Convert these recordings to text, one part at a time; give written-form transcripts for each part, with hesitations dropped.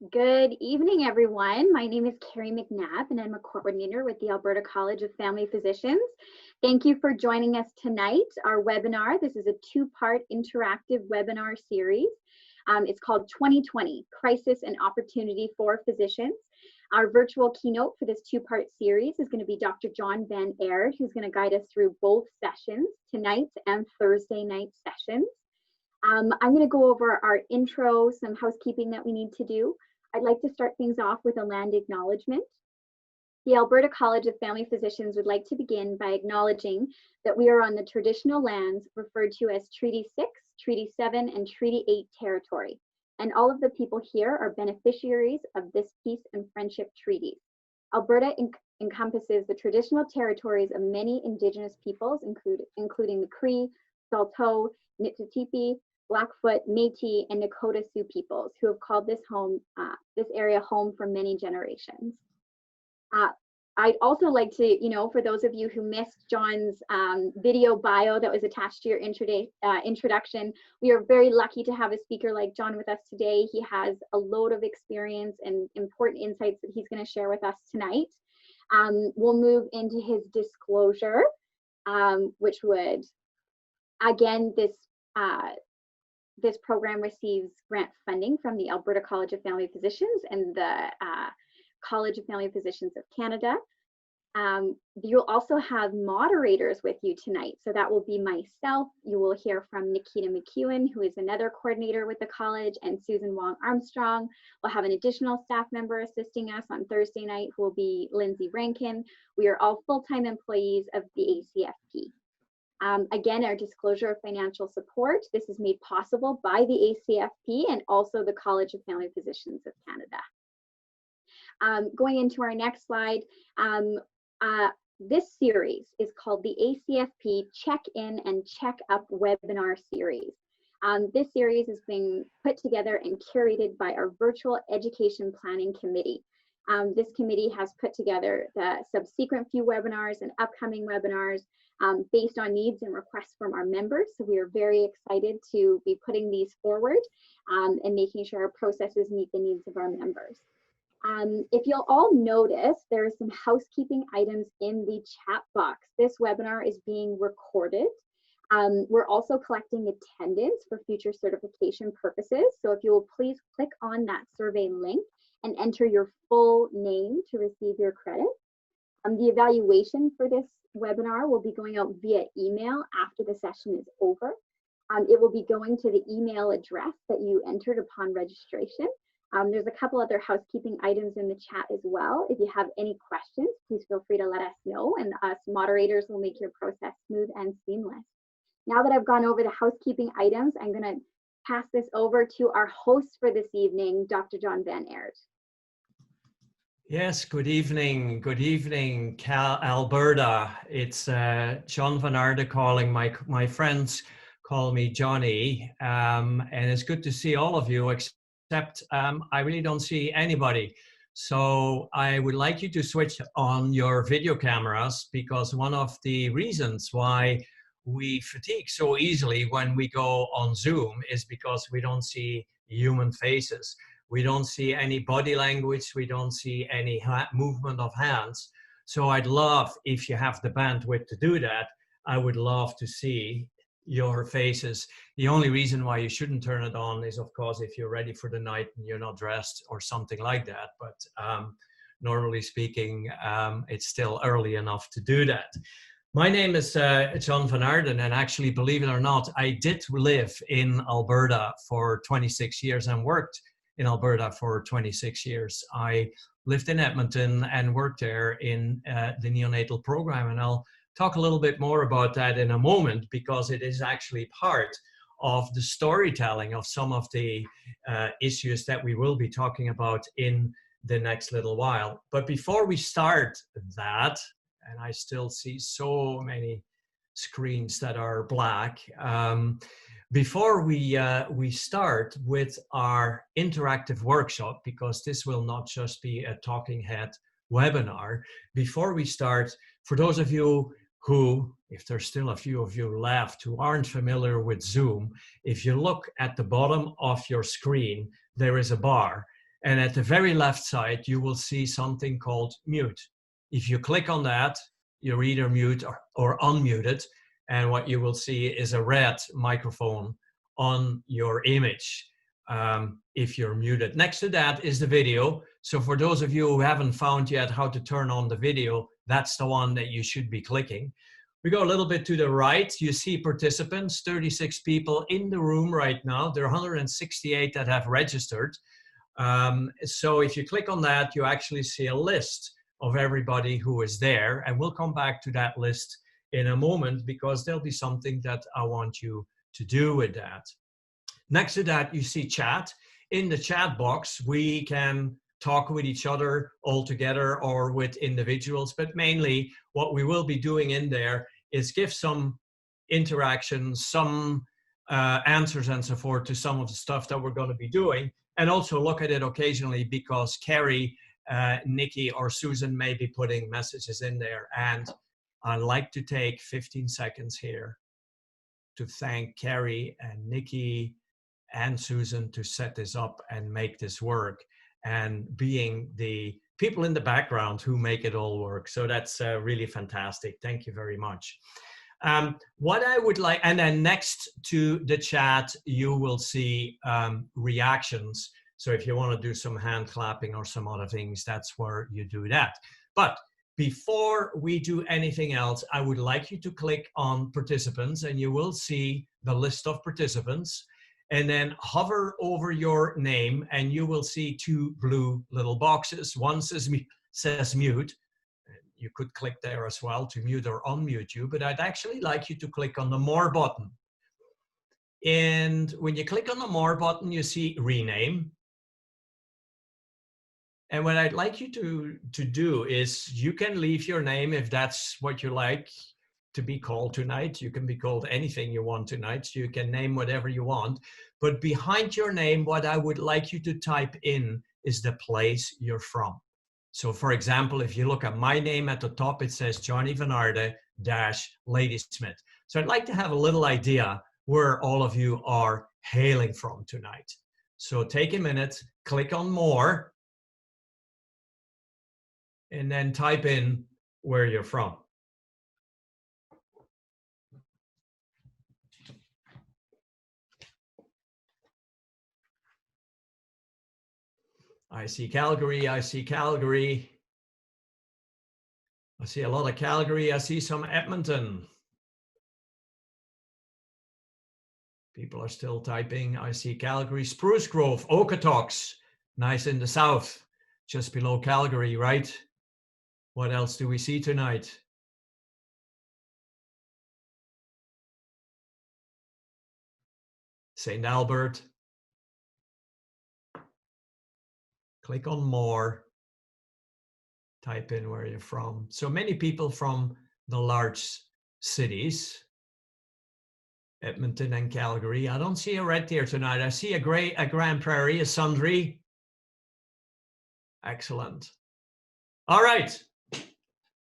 Good evening, everyone. My name is Carrie McNabb, and I'm a coordinator with the Alberta College of Family Physicians. Thank you for joining us tonight, our webinar. This is a two-part interactive webinar series. It's called 2020, Crisis and Opportunity for Physicians. Our virtual keynote for this two-part series is going to be Dr. John Van Aerde, who's going to guide us through both sessions, tonight's and Thursday night sessions. I'm going to go over our intro, some housekeeping that we need to do. I'd like to start things off with a land acknowledgement. The Alberta College of Family Physicians would like to begin by acknowledging that we are on the traditional lands referred to as Treaty 6, Treaty 7, and Treaty 8 territory, and all of the people here are beneficiaries of this peace and friendship treaties. Alberta encompasses the traditional territories of many Indigenous peoples, including the Cree, Saulteaux, Niitsitapi, Blackfoot, Métis, and Nakota Sioux peoples who have called this area home for many generations. I'd also like to, for those of you who missed John's video bio that was attached to your introduction, we are very lucky to have a speaker like John with us today. He has a load of experience and important insights that he's going to share with us tonight. We'll move into his disclosure, which would, again, this program receives grant funding from the Alberta College of Family Physicians and the College of Family Physicians of Canada. You'll also have moderators with you tonight. So that will be myself. You will hear from Nikita McEwen, who is another coordinator with the college, and Susan Wong Armstrong. We'll have an additional staff member assisting us on Thursday night, who will be Lindsay Rankin. We are all full-time employees of the ACFP. Again, our disclosure of financial support. This is made possible by the ACFP and also the College of Family Physicians of Canada. Going into our next slide, this series is called the ACFP Check-In and Check-Up webinar series. This series is being put together and curated by our Virtual Education Planning Committee. This committee has put together the subsequent few webinars and upcoming webinars based on needs and requests from our members. So we are very excited to be putting these forward and making sure our processes meet the needs of our members. If you'll all notice, there are some housekeeping items in the chat box. This webinar is being recorded. We're also collecting attendance for future certification purposes. So if you will please click on that survey link and enter your full name to receive your credit. The evaluation for this webinar will be going out via email after the session is over. It will be going to the email address that you entered upon registration. There's a couple other housekeeping items in the chat as well. If you have any questions, please feel free to let us know, and us moderators will make your process smooth and seamless. Now that I've gone over the housekeeping items, I'm going to pass this over to our host for this evening, Dr. John Van Aerde. Yes, good evening, Alberta. It's John Van Aerde calling. My friends call me Johnny, and it's good to see all of you, except I really don't see anybody. So I would like you to switch on your video cameras, because one of the reasons why we fatigue so easily when we go on Zoom is because we don't see human faces. We don't see any body language. We don't see any movement of hands. So I'd love, if you have the bandwidth to do that, I would love to see your faces. The only reason why you shouldn't turn it on is, of course, if you're ready for the night and you're not dressed or something like that. But normally speaking, it's still early enough to do that. My name is John Van Aerde, and actually, believe it or not, I did live in Alberta for 26 years and worked in Alberta for 26 years. I lived in Edmonton and worked there in the neonatal program, and I'll talk a little bit more about that in a moment, because it is actually part of the storytelling of some of the issues that we will be talking about in the next little while. But before we start that, and I still see so many screens that are black, before we start with our interactive workshop, because this will not just be a talking head webinar, before we start, for those of you who, if there's still a few of you left who aren't familiar with Zoom, if you look at the bottom of your screen, there is a bar. And at the very left side, you will see something called mute. If you click on that, you're either mute or unmuted. And what you will see is a red microphone on your image if you're muted. Next to that is the video. So for those of you who haven't found yet how to turn on the video, that's the one that you should be clicking. We go a little bit to the right. You see participants, 36 people in the room right now. There are 168 that have registered. So if you click on that, you actually see a list of everybody who is there. And we'll come back to that list in a moment because there'll be something that I want you to do with that. Next to that, you see chat. In the chat box, we can talk with each other all together or with individuals, but mainly what we will be doing in there is give some interactions, some answers and so forth to some of the stuff that we're going to be doing, and also look at it occasionally because Carrie, Nikki, or Susan may be putting messages in there. And I'd like to take 15 seconds here to thank Carrie and Nikki and Susan to set this up and make this work, and being the people in the background who make it all work. So that's really fantastic. Thank you very much. What I would like, and then next to the chat, you will see reactions. So if you want to do some hand clapping or some other things, that's where you do that. But before we do anything else, I would like you to click on participants, and you will see the list of participants. And then hover over your name, and you will see two blue little boxes. One says mute. You could click there as well to mute or unmute you, but I'd actually like you to click on the more button. And when you click on the more button, you see rename. And what I'd like you to do is you can leave your name if that's what you like to be called tonight. You can be called anything you want tonight. So you can name whatever you want. But behind your name, what I would like you to type in is the place you're from. So for example, if you look at my name at the top, it says Johnny Van Aerde Ladysmith. So I'd like to have a little idea where all of you are hailing from tonight. So take a minute, click on more, and then type in where you're from. I see Calgary, I see Calgary. I see a lot of Calgary, I see some Edmonton. People are still typing. I see Calgary, Spruce Grove, Okotoks, nice in the south, just below Calgary, right? What else do we see tonight? St. Albert. Click on more, type in where you're from. So many people from the large cities, Edmonton and Calgary. I don't see a Red Deer tonight. I see a Grand Prairie, a Sundre. Excellent. All right.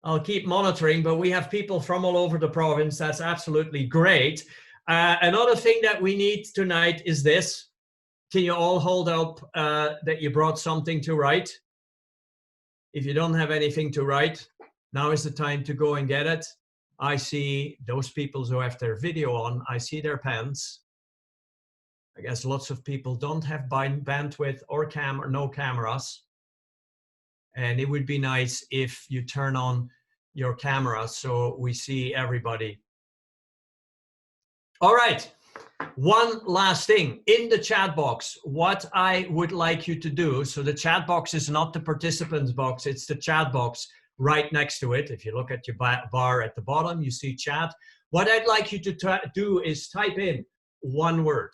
I'll keep monitoring, but we have people from all over the province. That's absolutely great. Another thing that we need tonight is this. Can you all hold up that you brought something to write? If you don't have anything to write, now is the time to go and get it. I see those people who have their video on, I see their pens. I guess lots of people don't have bandwidth or no cameras. And it would be nice if you turn on your camera so we see everybody. All right. One last thing, in the chat box, what I would like you to do, so the chat box is not the participants box, it's the chat box right next to it. If you look at your bar at the bottom, you see chat. What I'd like you to do is type in one word.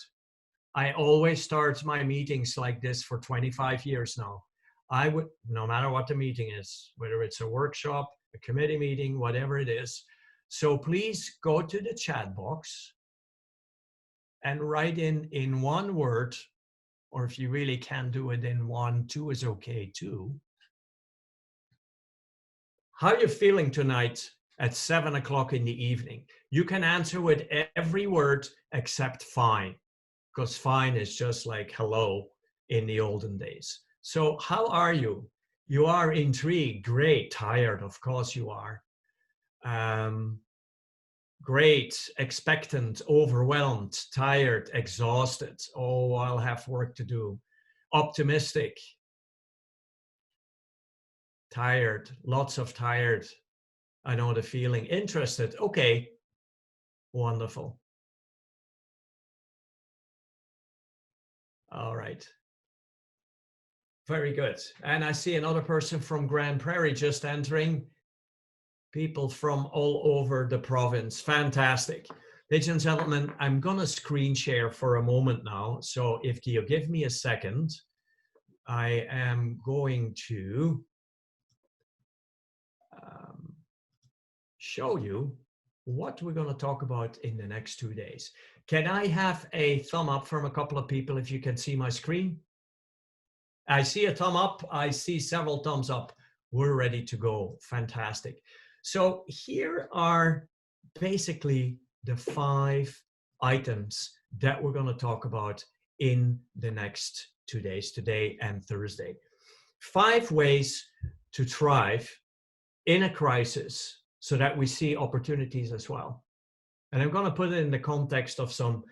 I always start my meetings like this for 25 years now. I would, no matter what the meeting is, whether it's a workshop, a committee meeting, whatever it is. So please go to the chat box and write in one word, or if you really can't do it in one, two is okay too. How are you feeling tonight at 7 o'clock in the evening? You can answer with every word except fine, because fine is just like hello in the olden days. So how are you? You are intrigued, great, tired, of course you are. Great, expectant, overwhelmed, tired, exhausted. Oh, I'll have work to do. Optimistic, tired, lots of tired. I know the feeling. Interested, okay, wonderful. All right. Very good. And I see another person from Grand Prairie just entering. People from all over the province. Fantastic. Ladies and gentlemen, I'm going to screen share for a moment now. So if you give me a second, I am going to show you what we're going to talk about in the next 2 days. Can I have a thumb up from a couple of people if you can see my screen? I see a thumb up. I see several thumbs up. We're ready to go. Fantastic. So here are basically the 5 items that we're going to talk about in the next 2 days, today and Thursday. 5 ways to thrive in a crisis so that we see opportunities as well. And I'm going to put it in the context of some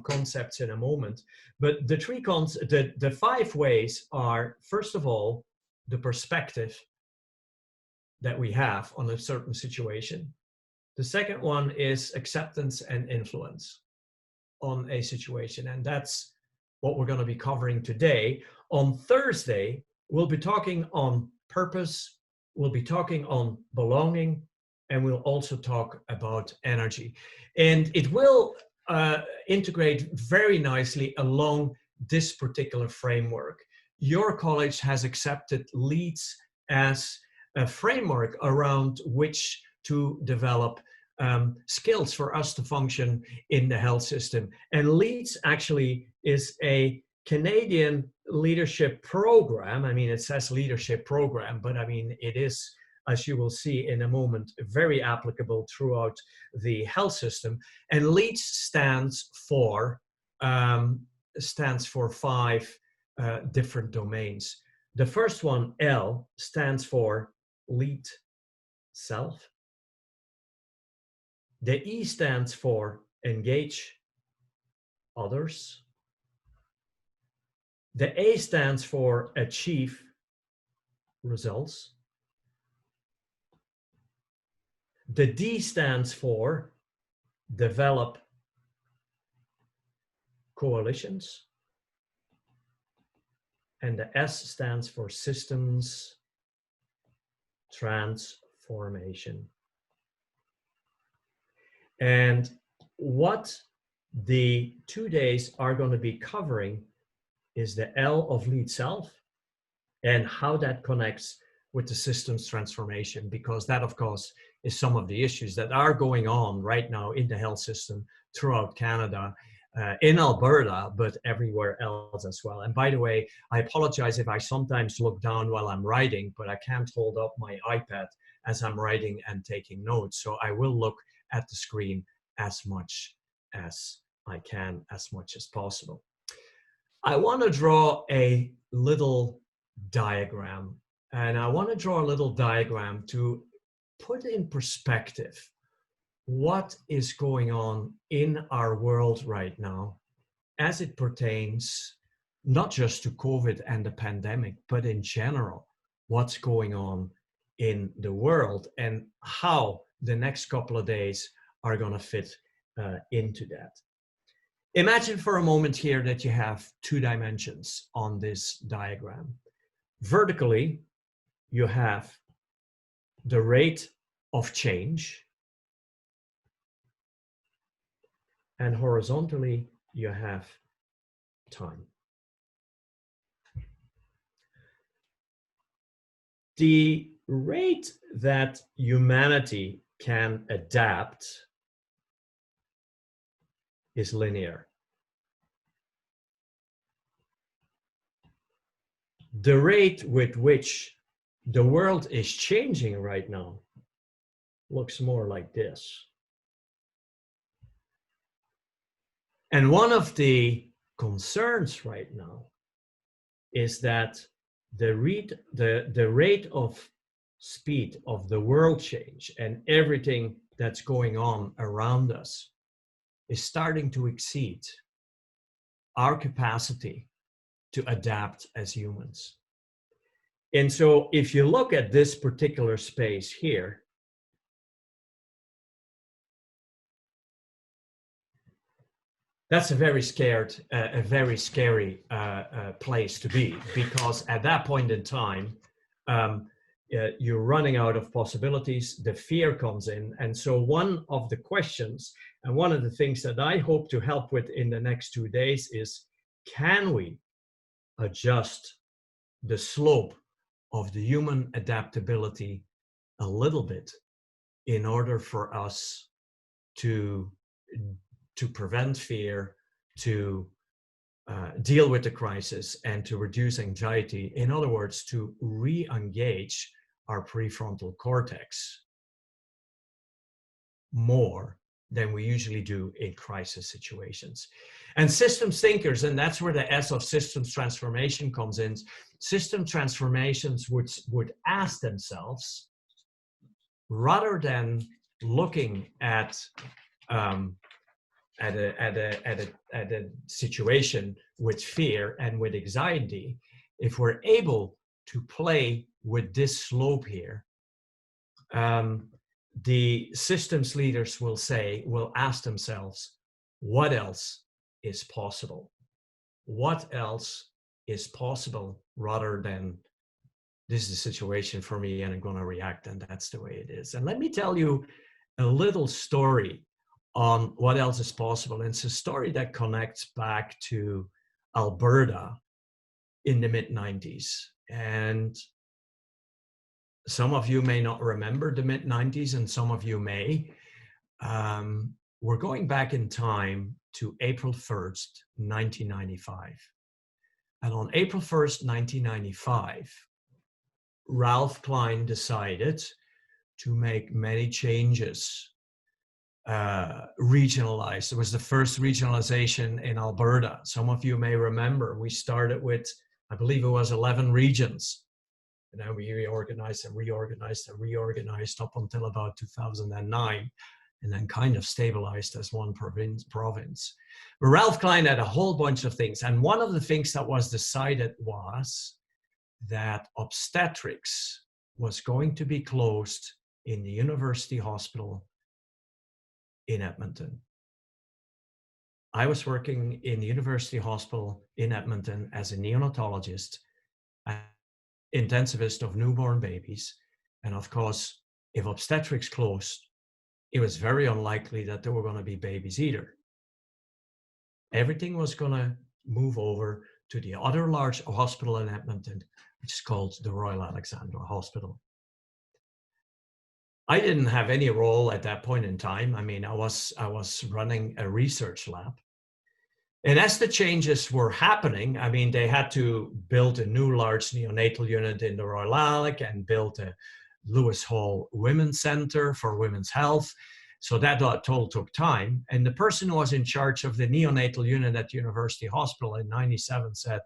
concepts in a moment. But the 5 ways are, first of all, the perspective that we have on a certain situation. The second one is acceptance and influence on a situation. And that's what we're going to be covering today. On Thursday, we'll be talking on purpose, we'll be talking on belonging, and we'll also talk about energy. And it will integrate very nicely along this particular framework. Your college has accepted LEADS as a framework around which to develop skills for us to function in the health system. And LEADS actually is a Canadian leadership program. I mean, it says leadership program, but I mean, it is, as you will see in a moment, very applicable throughout the health system. And LEADS stands for 5 different domains. The first one, L, stands for lead self. The E stands for engage others. The A stands for achieve results. The D stands for develop coalitions. And the S stands for systems transformation. And what the 2 days are going to be covering is the L of lead self and how that connects with the systems transformation, because that, of course, is some of the issues that are going on right now in the health system throughout Canada, in Alberta, but everywhere else as well. And by the way, I apologize if I sometimes look down while I'm writing, but I can't hold up my iPad as I'm writing and taking notes. So I will look at the screen as much as I can, as much as possible. I want to draw a little diagram, and I want to draw a little diagram to put in perspective what is going on in our world right now as it pertains not just to COVID and the pandemic, but in general, what's going on in the world and how the next couple of days are going to fit into that. Imagine for a moment here that you have 2 dimensions on this diagram. Vertically, you have the rate of change, and horizontally, you have time. The rate that humanity can adapt is linear. The rate with which the world is changing right now looks more like this. And one of the concerns right now is that the rate of speed of the world change and everything that's going on around us is starting to exceed our capacity to adapt as humans. And so if you look at this particular space here, that's a very scary place to be, because at that point in time, you're running out of possibilities, the fear comes in. And so one of the questions and one of the things that I hope to help with in the next 2 days is, can we adjust the slope of the human adaptability a little bit in order for us to prevent fear, to deal with the crisis, and to reduce anxiety? In other words, to re-engage our prefrontal cortex more than we usually do in crisis situations. And systems thinkers, and that's where the S of systems transformation comes in, system transformations would ask themselves, rather than looking at a situation with fear and with anxiety, if we're able to play with this slope here, the systems leaders will ask themselves, what else is possible? What else is possible, rather than, this is a situation for me and I'm going to react and that's the way it is. And let me tell you a little story on what else is possible. And it's a story that connects back to Alberta in the mid-90s. And some of you may not remember the mid-90s, and some of you may. We're going back in time to April 1st, 1995. And on April 1st, 1995, Ralph Klein decided to make many changes, regionalized. It was the first regionalization in Alberta. Some of you may remember, we started with, I believe it was 11 regions. And then we reorganized and reorganized and reorganized up until about 2009, and then kind of stabilized as one province. But Ralph Klein had a whole bunch of things. And one of the things that was decided was that obstetrics was going to be closed in the University Hospital in Edmonton. I was working in the University Hospital in Edmonton as a neonatologist, intensivist of newborn babies. And of course, if obstetrics closed, it was very unlikely that there were going to be babies either. Everything was going to move over to the other large hospital in Edmonton, which is called the Royal Alexandra Hospital. I didn't have any role at that point in time. I mean, I was running a research lab. And as the changes were happening, I mean, they had to build a new large neonatal unit in the Royal Alec and build a Lewis Hall Women's Center for women's health. So that all took time. And the person who was in charge of the neonatal unit at University Hospital in '97 said,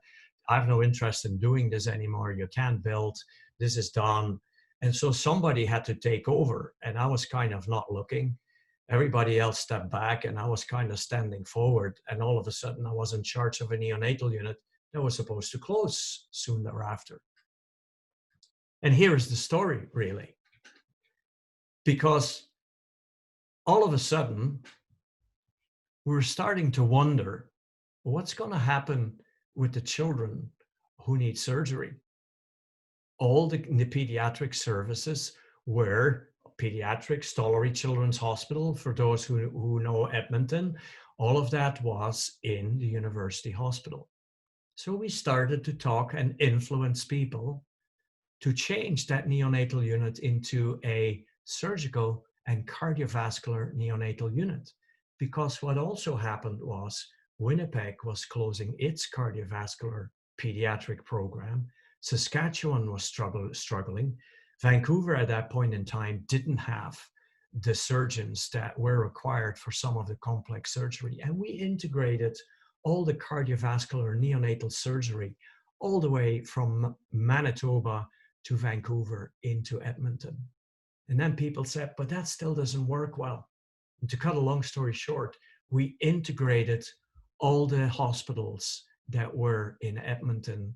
I have no interest in doing this anymore. You can't build, this is done. And so somebody had to take over. And I was kind of not looking. Everybody else stepped back and I was kind of standing forward. And all of a sudden I was in charge of a neonatal unit that was supposed to close soon thereafter. And here is the story, really. Because all of a sudden, we're starting to wonder what's going to happen with the children who need surgery. All the pediatric services were Pediatric Stollery Children's Hospital, for those who know Edmonton, all of that was in the University Hospital. So we started to talk and influence people to change that neonatal unit into a surgical and cardiovascular neonatal unit. Because what also happened was Winnipeg was closing its cardiovascular pediatric program. Saskatchewan was struggling. Vancouver at that point in time didn't have the surgeons that were required for some of the complex surgery. And we integrated all the cardiovascular neonatal surgery all the way from Manitoba to Vancouver into Edmonton. And then people said, but that still doesn't work well. And to cut a long story short, we integrated all the hospitals that were in Edmonton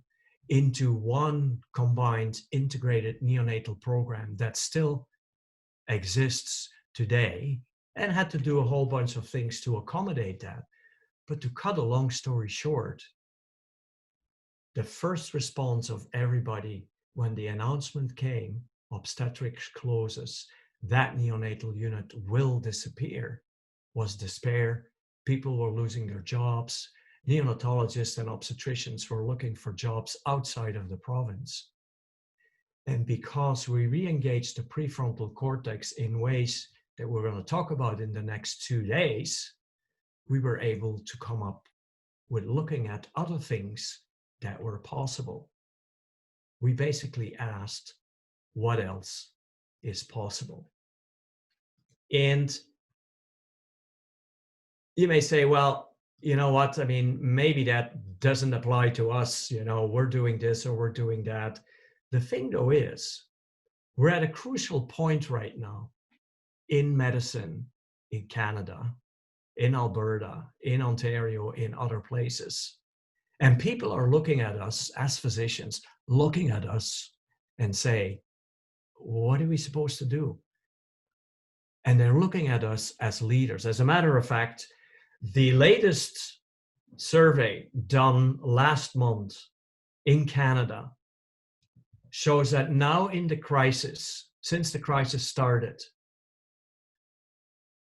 into one combined integrated neonatal program that still exists today, and had to do a whole bunch of things to accommodate that. But to cut a long story short, the first response of everybody when the announcement came, obstetrics closes, that neonatal unit will disappear, was despair. People were losing their jobs. Neonatologists and obstetricians were looking for jobs outside of the province. And because we re-engaged the prefrontal cortex in ways that we're going to talk about in the next 2 days, we were able to come up with looking at other things that were possible. We basically asked, what else is possible? And you may say, well, you know what? I mean, maybe that doesn't apply to us. You know, we're doing this or we're doing that. The thing though is, we're at a crucial point right now in medicine in Canada, in Alberta, in Ontario, in other places. And people are looking at us as physicians, looking at us and say, what are we supposed to do? And they're looking at us as leaders. As a matter of fact, the latest survey done last month in Canada shows that now in the crisis, since the crisis started,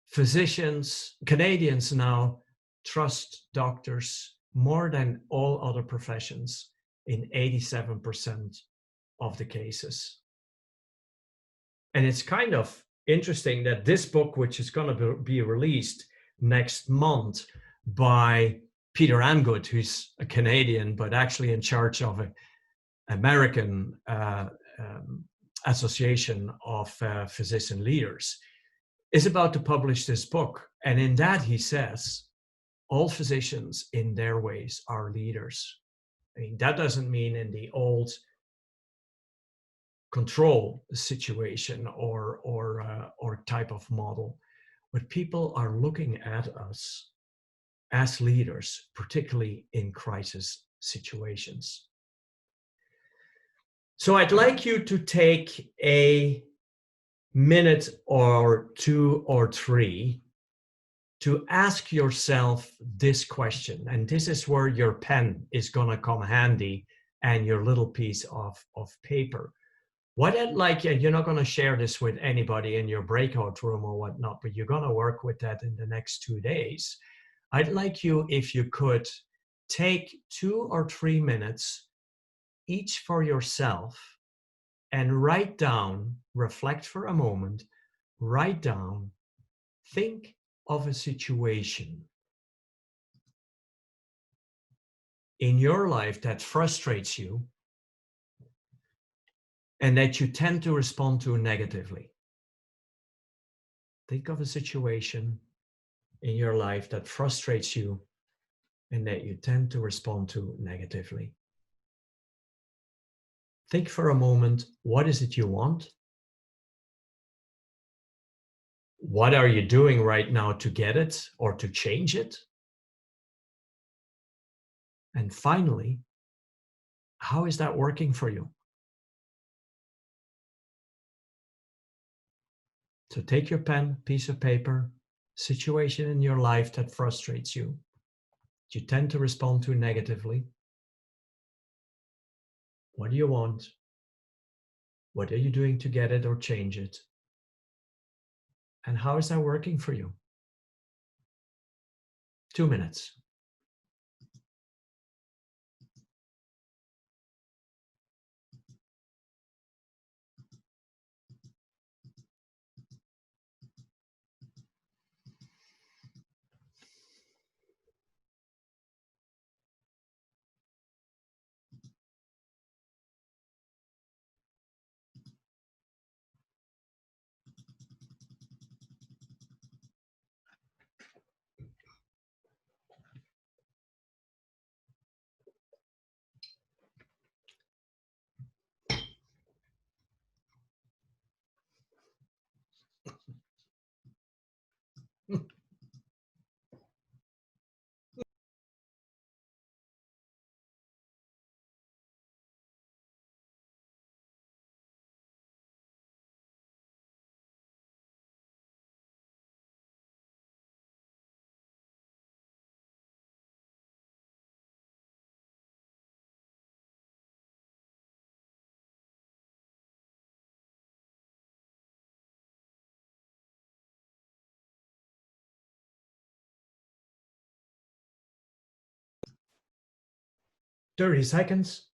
physicians, Canadians now trust doctors more than all other professions in 87% of the cases. And it's kind of interesting that this book, which is going to be released next month by Peter Amgood, who's a Canadian, but actually in charge of an American association of physician leaders, is about to publish this book. And in that he says, all physicians in their ways are leaders. I mean, that doesn't mean in the old control situation or type of model, but people are looking at us as leaders, particularly in crisis situations. So I'd like you to take a minute or 2 or 3 to ask yourself this question. And this is where your pen is going to come handy and your little piece of paper. What I'd like, and you're not going to share this with anybody in your breakout room or whatnot, but you're going to work with that in the next 2 days. I'd like you, if you could, take 2 or 3 minutes each for yourself and write down, reflect for a moment, write down, think of a situation in your life that frustrates you and that you tend to respond to negatively. Think of a situation in your life that frustrates you and that you tend to respond to negatively. Think for a moment, what is it you want? What are you doing right now to get it or to change it? And finally, how is that working for you? So take your pen, piece of paper, situation in your life that frustrates you, you tend to respond to negatively. What do you want? What are you doing to get it or change it? And how is that working for you? 2 minutes. 30 seconds.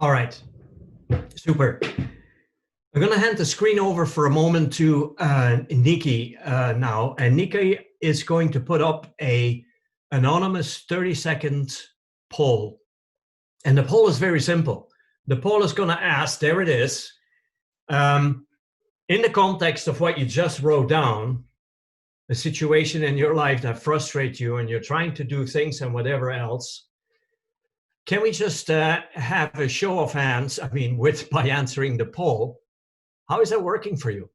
All right, super. I'm going to hand the screen over for a moment to Nikki now, and Nikki is going to put up a anonymous 30-second poll. And the poll is very simple. The poll is going to ask, there it is, in the context of what you just wrote down, a situation in your life that frustrates you and you're trying to do things and whatever else, can we just have a show of hands, by answering the poll, how is that working for you?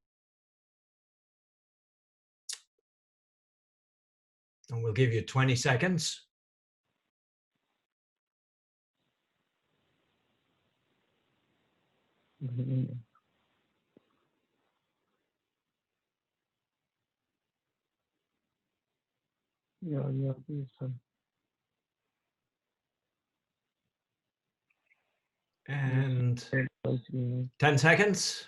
And we'll give you 20 seconds. And 10 seconds.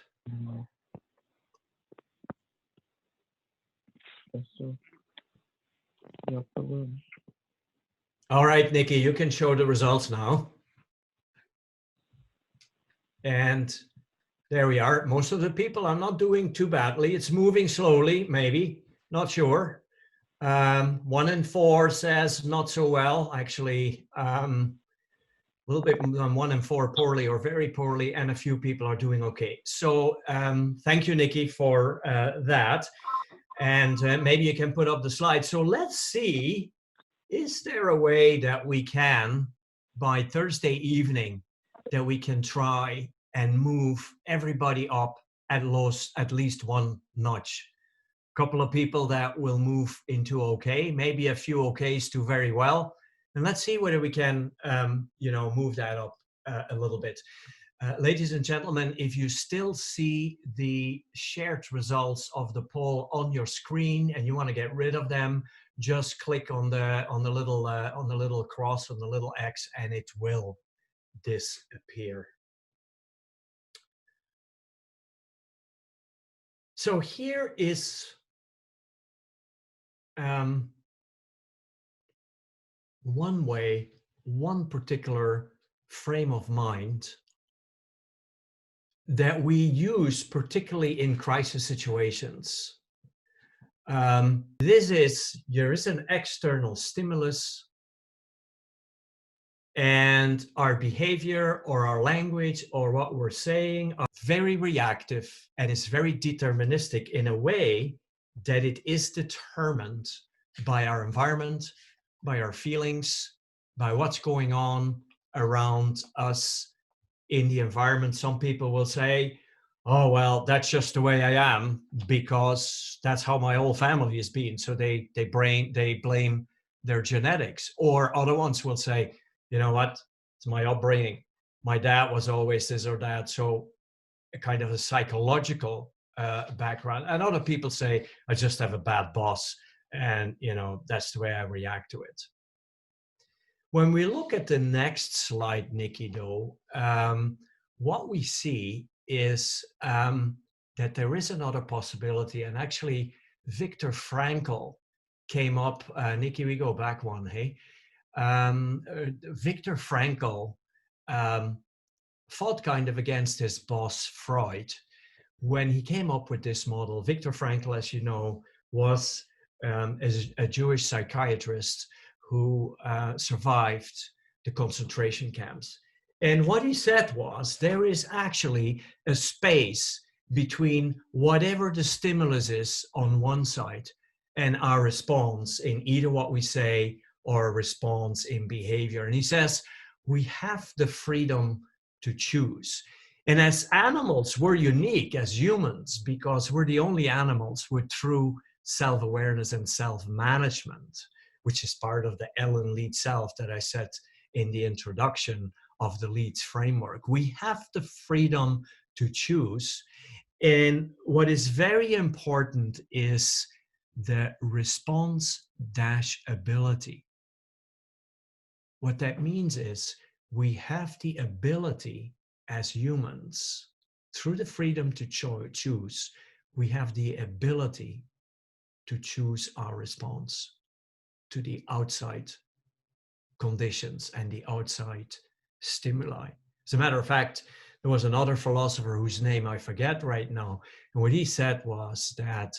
All right, Nikki, you can show the results now. And there we are. Most of the people are not doing too badly. It's moving slowly, maybe, not sure. 1 in 4 says not so well, actually. A little bit 1 in 4 poorly or very poorly, and a few people are doing okay. So thank you, Nikki, for that. And maybe you can put up the slide. So let's see, is there a way that we can, by Thursday evening, that we can try and move everybody up at least 1 notch? A couple of people that will move into okay, maybe a few okays to very well. And let's see whether we can, move that up a little bit. Ladies and gentlemen, if you still see the shared results of the poll on your screen and you want to get rid of them, just click on the little cross, on the little X, and it will disappear. So here is one way, one particular frame of mind that we use particularly in crisis situations. There is an external stimulus, and our behavior or our language or what we're saying are very reactive, and it's very deterministic in a way that it is determined by our environment, by our feelings, by what's going on around us in the environment. Some people will say, oh, well, that's just the way I am because that's how my whole family has been. So they blame their genetics. Or other ones will say, you know what, it's my upbringing. My dad was always this or that. So a kind of a psychological background. And other people say, I just have a bad boss. And, that's the way I react to it. When we look at the next slide, Nikki, though, what we see is that there is another possibility. And actually, Viktor Frankl came up. Nikki, we go back one, hey? Viktor Frankl fought kind of against his boss, Freud, when he came up with this model. Viktor Frankl, as you know, was a Jewish psychiatrist who survived the concentration camps. And what he said was, there is actually a space between whatever the stimulus is on one side and our response in either what we say or a response in behavior. And he says, we have the freedom to choose. And as animals, we're unique as humans because we're the only animals with true self-awareness and self-management, which is part of the Ellen lead self that I said in the introduction of the leads framework. We have the freedom to choose. And what is very important is the response-ability. What that means is we have the ability as humans, through the freedom to choose, we have the ability to choose our response to the outside conditions and the outside stimuli. As a matter of fact, there was another philosopher whose name I forget right now, and what he said was that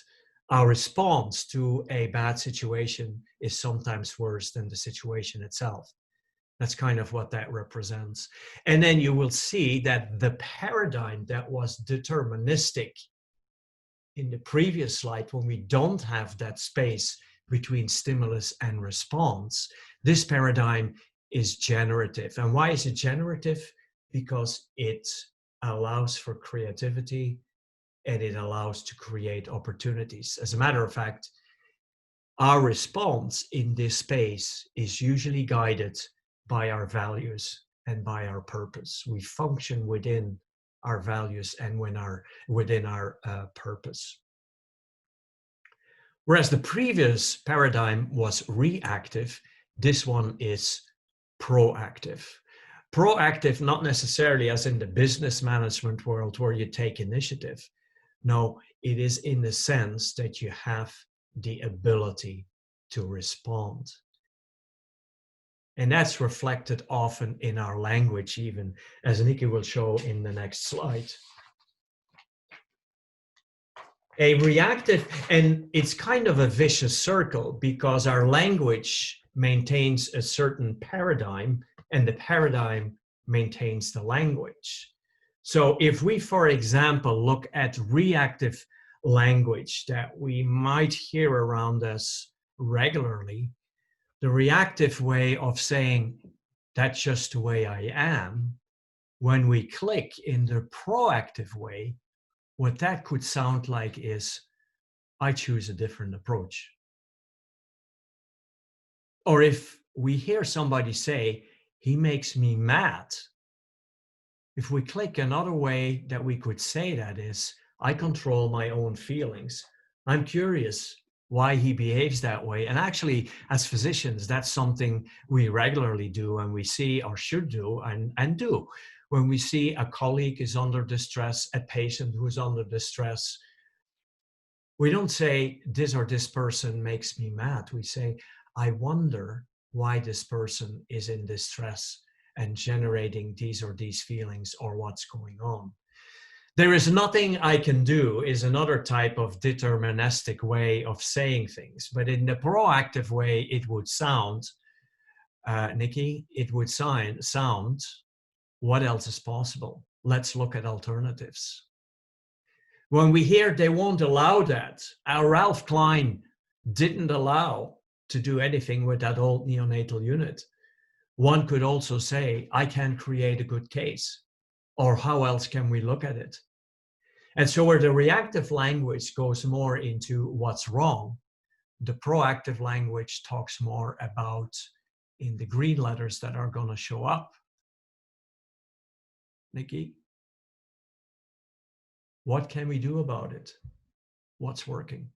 our response to a bad situation is sometimes worse than the situation itself. That's kind of what that represents. And then you will see that the paradigm that was deterministic in the previous slide, when we don't have that space between stimulus and response, this paradigm is generative. And why is it generative? Because it allows for creativity and it allows to create opportunities. As a matter of fact, our response in this space is usually guided by our values and by our purpose. We function within our values and within our purpose. Whereas the previous paradigm was reactive, this one is proactive. Proactive, not necessarily as in the business management world where you take initiative. No, it is in the sense that you have the ability to respond. And that's reflected often in our language, even as Nikki will show in the next slide. A reactive, and it's kind of a vicious circle because our language maintains a certain paradigm and the paradigm maintains the language. So if we, for example, look at reactive language that we might hear around us regularly, the reactive way of saying, that's just the way I am, when we click in the proactive way, what that could sound like is, I choose a different approach. Or if we hear somebody say, he makes me mad, if we click, another way that we could say that is, I control my own feelings. I'm curious why he behaves that way. And actually, as physicians, that's something we regularly do and we see or should do and do. When we see a colleague is under distress, a patient who is under distress, we don't say this or this person makes me mad. We say, I wonder why this person is in distress and generating these or these feelings or what's going on. There is nothing I can do is another type of deterministic way of saying things. But in the proactive way, it would sound, Nikki, it would sound, what else is possible? Let's look at alternatives. When we hear they won't allow that, our Ralph Klein didn't allow to do anything with that old neonatal unit. One could also say, I can't create a good case. Or how else can we look at it? And so where the reactive language goes more into what's wrong, the proactive language talks more about, in the green letters that are going to show up, Nikki, what can we do about it? What's working?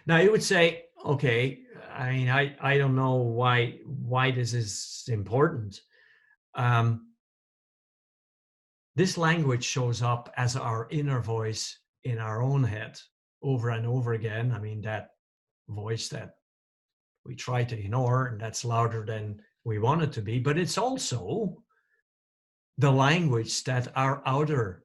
Now you would say, okay, I mean, I don't know why this is important. This language shows up as our inner voice in our own head over and over again. I mean, that voice that we try to ignore and that's louder than we want it to be, but it's also the language that our outer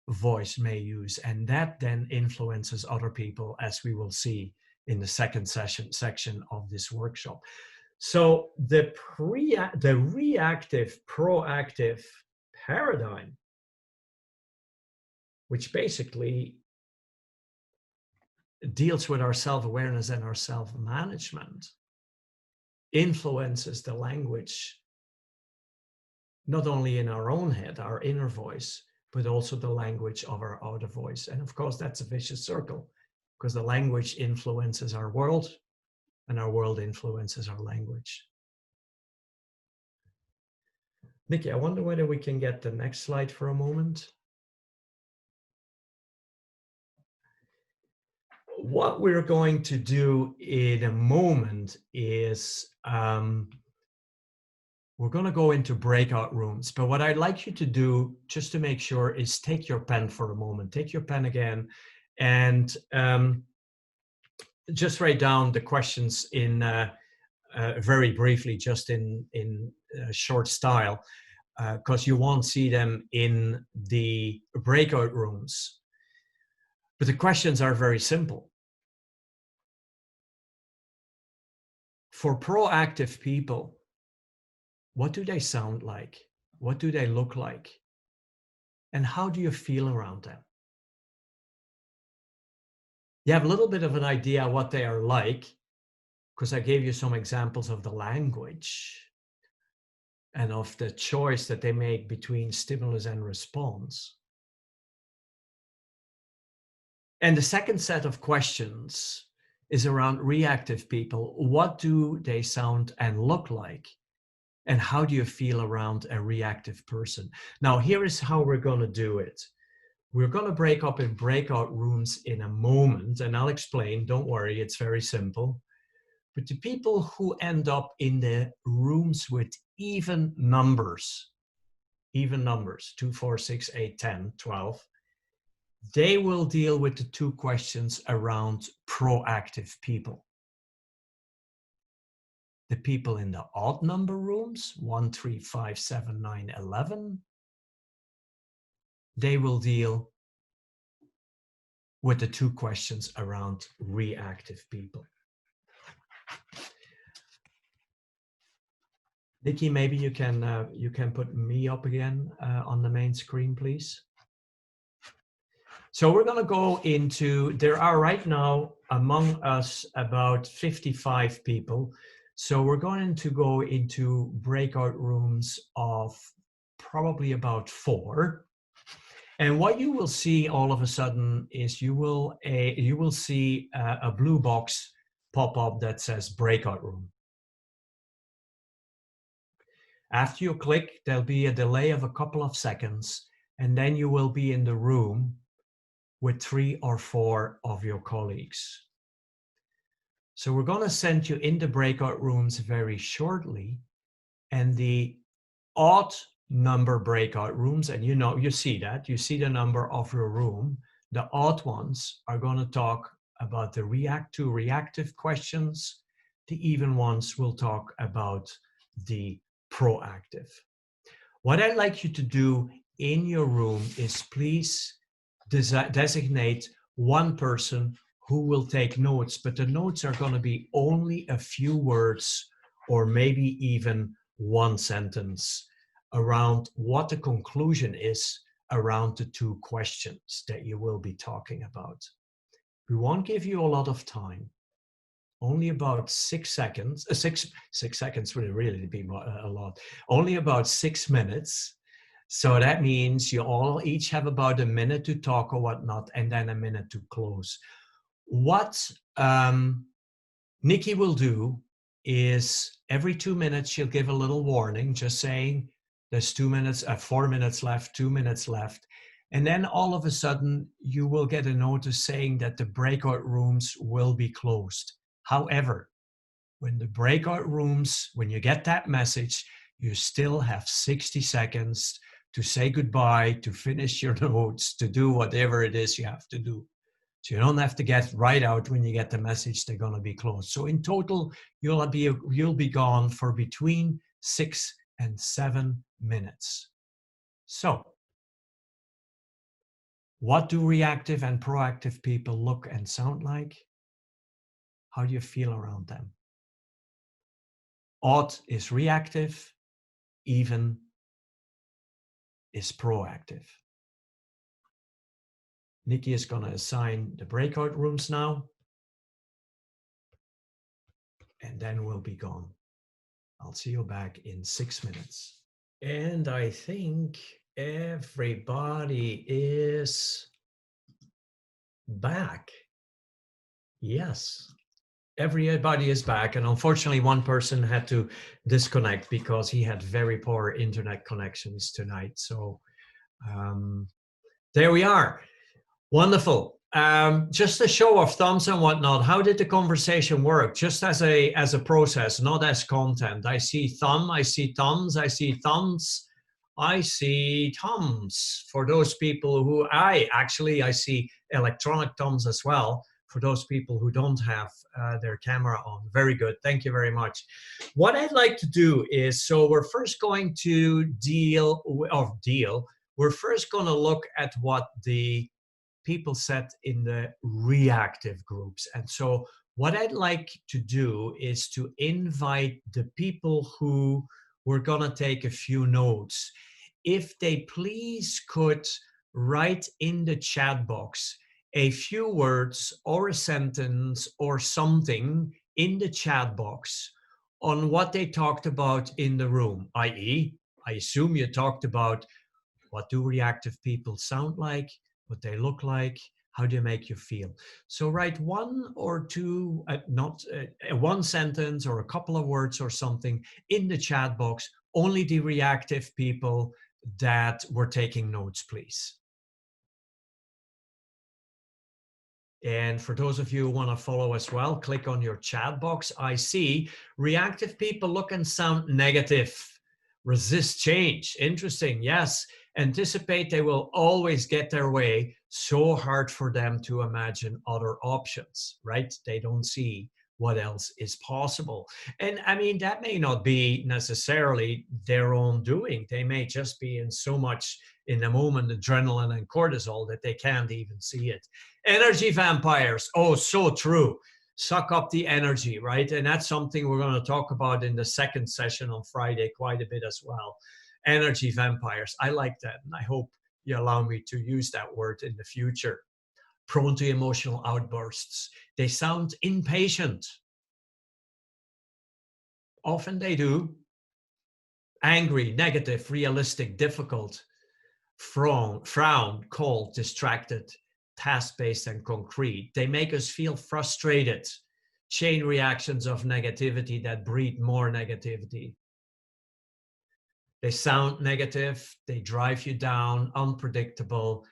voice may use, and that then influences other people, as we will see in the second section of this workshop. So the reactive proactive paradigm, which basically deals with our self-awareness and our self-management, influences the language not only in our own head, our inner voice, but also the language of our outer voice. And of course, that's a vicious circle because the language influences our world and our world influences our language. Nikki, I wonder whether we can get the next slide for a moment. What we're going to do in a moment is we're going to go into breakout rooms. But what I'd like you to do, just to make sure, is take your pen for a moment. Take your pen again and just write down the questions in very briefly, just in short style, because you won't see them in the breakout rooms. But the questions are very simple. For proactive people, what do they sound like? What do they look like? And how do you feel around them? You have a little bit of an idea what they are like, because I gave you some examples of the language and of the choice that they make between stimulus and response. And the second set of questions is around reactive people. What do they sound and look like? And how do you feel around a reactive person? Now, here is how we're going to do it. We're going to break up in breakout rooms in a moment, and I'll explain. Don't worry, it's very simple. But the people who end up in the rooms with even numbers, 2, 4, 6, 8, 10, 12, they will deal with the two questions around proactive people. The people in the odd number rooms, 1, 3, 5, 7, 9, 11, they will deal with the two questions around reactive people. Nikki, maybe you can put me up again on the main screen, please. So we're going to go into, there are right now among us about 55 people. So we're going to go into breakout rooms of probably about 4. And what you will see all of a sudden is you will see a blue box pop up that says breakout room. After you click, there'll be a delay of a couple of seconds, and then you will be in the room with 3 or 4 of your colleagues. So we're going to send you into breakout rooms very shortly, and the odd number breakout rooms, and you see that, you see the number of your room. The odd ones are going to talk about the reactive questions. The even ones will talk about the proactive. What I'd like you to do in your room is please designate one person who will take notes, but the notes are going to be only a few words or maybe even one sentence around what the conclusion is around the two questions that you will be talking about. We won't give you a lot of time, only about 6 seconds. 6 seconds would really be a lot. Only about 6 minutes. So that means you all each have about a minute to talk or whatnot, and then a minute to close. What Nikki will do is every 2 minutes she'll give a little warning, just saying there's 2 minutes, 4 minutes left, 2 minutes left. And then all of a sudden you will get a notice saying that the breakout rooms will be closed. However, when the breakout rooms, when you get that message, you still have 60 seconds to say goodbye, to finish your notes, to do whatever it is you have to do. So you don't have to get right out when you get the message they're going to be closed. So in total, you'll be gone for between 6 and 7 minutes. So what do reactive and proactive people look and sound like? How do you feel around them? Odd is reactive, even is proactive. Nikki is going to assign the breakout rooms now, and then we'll be gone. I'll see you back in 6 minutes. And I think everybody is back. Yes, everybody is back. And unfortunately, one person had to disconnect because he had very poor internet connections tonight. So there we are. Wonderful. Just a show of thumbs and whatnot. How did the conversation work? Just as a process, not as content. I see thumb, I see thumbs, I see thumbs, I see thumbs. For those people who I see electronic thumbs as well. For those people who don't have their camera on. Very good. Thank you very much. What I'd like to do is, so we're first going to we're first going to look at what the people said in the reactive groups. And so what I'd like to do is to invite the people who were going to take a few notes, if they please could write in the chat box a few words or a sentence or something in the chat box on what they talked about in the room, i.e., I assume you talked about what do reactive people sound like, what they look like, how do they make you feel. So write one or two, one sentence or a couple of words or something in the chat box, only the reactive people that were taking notes, please. And for those of you who want to follow as well, click on your chat box. I see reactive people look and sound negative. Resist change. Interesting. Yes. Anticipate they will always get their way. So hard for them to imagine other options, right? They don't see what else is possible. And I mean, that may not be necessarily their own doing. They may just be in so much in the moment, adrenaline and cortisol, that they can't even see it. Energy vampires. Oh, so true. Suck up the energy, right? And that's something we're going to talk about in the second session on Friday quite a bit as well. Energy vampires. I like that. And I hope you allow me to use that word in the future. Prone to emotional outbursts. They sound impatient. Often they do. Angry, negative, realistic, difficult. Frown, cold, distracted, task-based and concrete. They make us feel frustrated. Chain reactions of negativity that breed more negativity. They sound negative, they drive you down, unpredictable.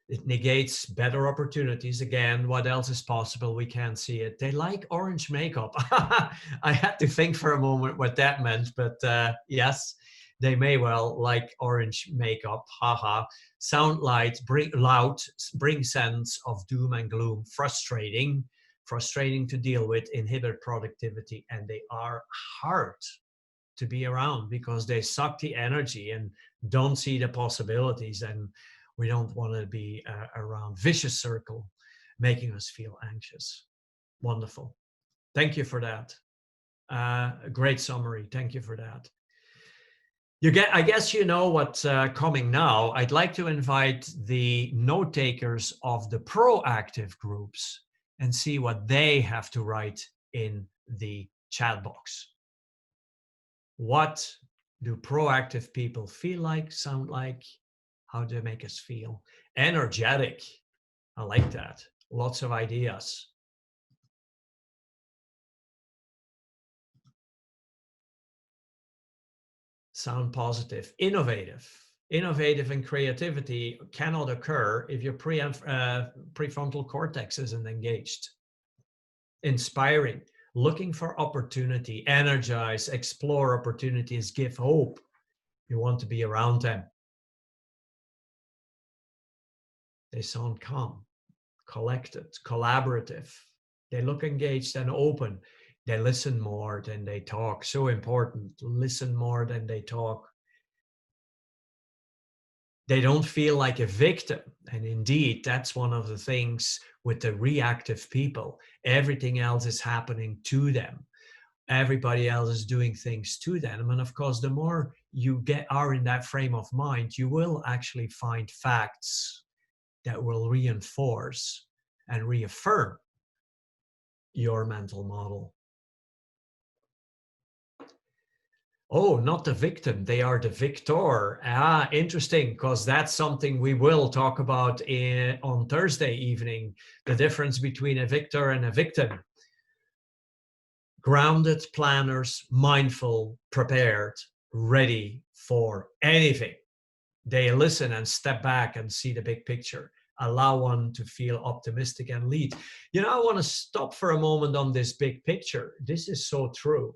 It negates better opportunities. Again, what else is possible? We can't see it. They like orange makeup. I had to think for a moment what that meant, but yes, they may well like orange makeup. Haha. Sound loud, bring sense of doom and gloom. Frustrating to deal with, inhibit productivity, and they are hard to be around because they suck the energy and don't see the possibilities. And we don't want to be around. Vicious circle, making us feel anxious. Wonderful. Thank you for that. A great summary. Thank you for that. I guess you know what's coming now. I'd like to invite the note takers of the proactive groups and see what they have to write in the chat box. What do proactive people feel like, sound like? How do they make us feel? Energetic. I like that. Lots of ideas. Sound positive. Innovative. Innovative and creativity cannot occur if your prefrontal cortex isn't engaged. Inspiring. Looking for opportunity. Energize. Explore opportunities. Give hope. You want to be around them. They sound calm, collected, collaborative. They look engaged and open. They listen more than they talk. So important. Listen more than they talk. They don't feel like a victim. And indeed, that's one of the things with the reactive people. Everything else is happening to them. Everybody else is doing things to them. And of course, the more you are in that frame of mind, you will actually find facts that will reinforce and reaffirm your mental model. Oh, not the victim, they are the victor. Ah, interesting, because that's something we will talk about on Thursday evening, the difference between a victor and a victim. Grounded planners, mindful, prepared, ready for anything. They listen and step back and see the big picture, allow one to feel optimistic and lead. You know, I want to stop for a moment on this big picture. This is so true,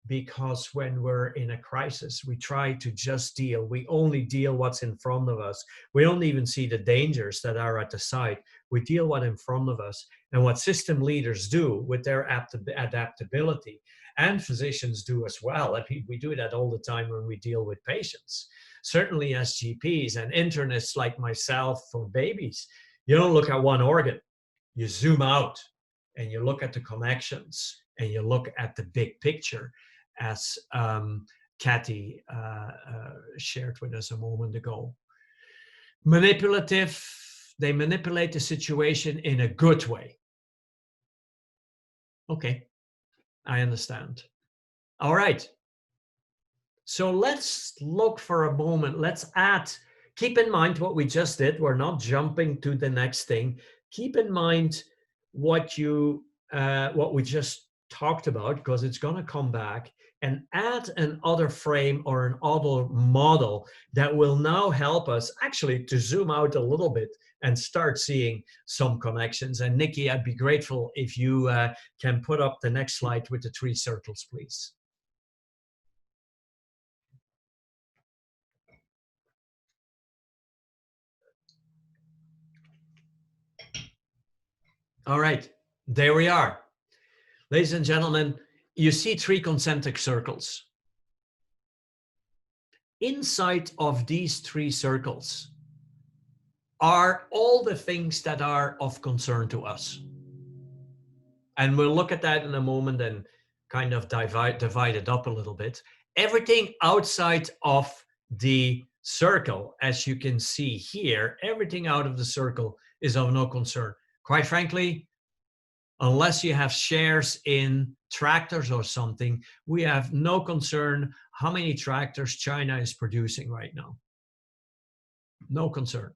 because when we're in a crisis, we try to just deal. We only deal what's in front of us. We don't even see the dangers that are at the side. We deal what's in front of us. And what system leaders do with their adaptability, and physicians do as well. I mean, we do that all the time when we deal with patients. Certainly as GPs and internists like myself for babies, you don't look at one organ. You zoom out and you look at the connections and you look at the big picture, as Kathy shared with us a moment ago. Manipulative, they manipulate the situation in a good way. Okay, I understand. All right. So let's look for a moment. Let's keep in mind what we just did. We're not jumping to the next thing. Keep in mind what we just talked about, because it's going to come back, and add another frame or an other model that will now help us actually to zoom out a little bit and start seeing some connections. And Nikki, I'd be grateful if you can put up the next slide with the 3 circles, please. All right, there we are. Ladies and gentlemen, you see 3 concentric circles. Inside of these 3 circles are all the things that are of concern to us. And we'll look at that in a moment and kind of divide it up a little bit. Everything outside of the circle, as you can see here, everything out of the circle is of no concern. Quite frankly, unless you have shares in tractors or something, we have no concern how many tractors China is producing right now. No concern.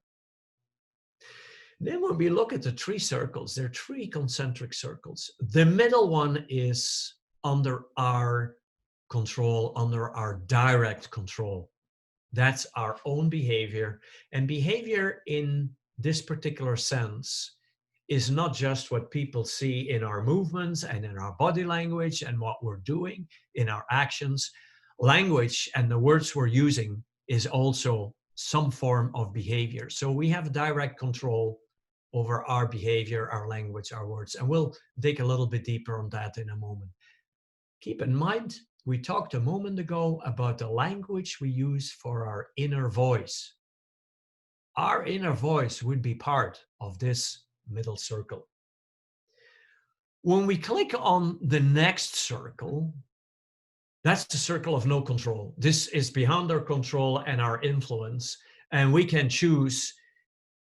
Then when we look at the 3 circles, there are 3 concentric circles. The middle one is under our control, under our direct control. That's our own behavior. And behavior in this particular sense is not just what people see in our movements and in our body language and what we're doing in our actions. Language and the words we're using is also some form of behavior. So we have direct control over our behavior, our language, our words. And we'll dig a little bit deeper on that in a moment. Keep in mind, we talked a moment ago about the language we use for our inner voice. Our inner voice would be part of this middle circle. When we click on the next circle, that's the circle of no control. This is beyond our control and our influence, and we can choose